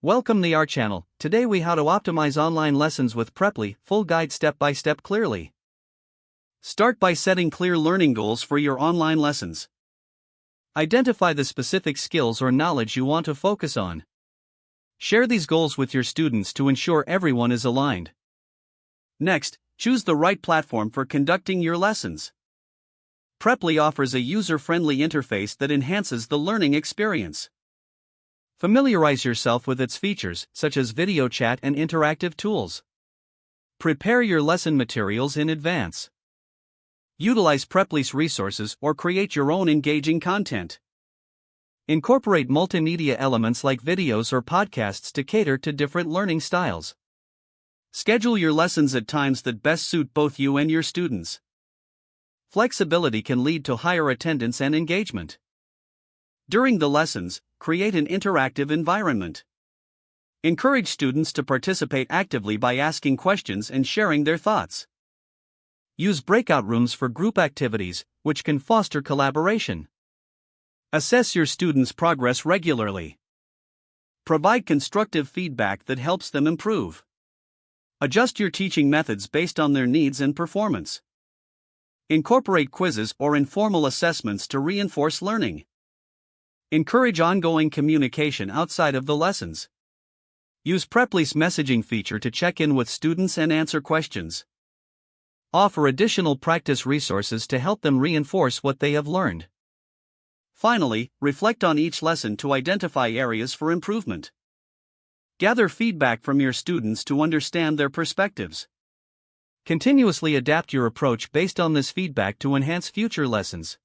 Welcome to our channel. Today we how to optimize online lessons with Preply, full guide step by step clearly. Start by setting clear learning goals for your online lessons. Identify the specific skills or knowledge you want to focus on. Share these goals with your students to ensure everyone is aligned. Next, choose the right platform for conducting your lessons. Preply offers a user-friendly interface that enhances the learning experience. Familiarize yourself with its features, such as video chat and interactive tools. Prepare your lesson materials in advance. Utilize Preply's resources or create your own engaging content. Incorporate multimedia elements like videos or podcasts to cater to different learning styles. Schedule your lessons at times that best suit both you and your students. Flexibility can lead to higher attendance and engagement. During the lessons, create an interactive environment. Encourage students to participate actively by asking questions and sharing their thoughts. Use breakout rooms for group activities, which can foster collaboration. Assess your students' progress regularly. Provide constructive feedback that helps them improve. Adjust your teaching methods based on their needs and performance. Incorporate quizzes or informal assessments to reinforce learning. Encourage ongoing communication outside of the lessons. Use Preply's messaging feature to check in with students and answer questions. Offer additional practice resources to help them reinforce what they have learned. Finally, reflect on each lesson to identify areas for improvement. Gather feedback from your students to understand their perspectives. Continuously adapt your approach based on this feedback to enhance future lessons.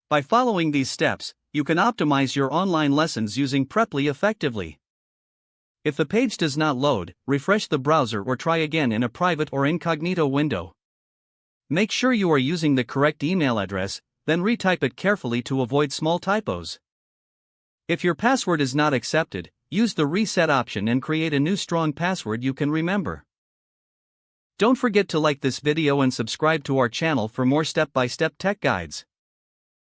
By following these steps, you can optimize your online lessons using Preply effectively. If the page does not load, refresh the browser or try again in a private or incognito window. Make sure you are using the correct email address, then retype it carefully to avoid small typos. If your password is not accepted, use the reset option and create a new strong password you can remember. Don't forget to like this video and subscribe to our channel for more step-by-step tech guides.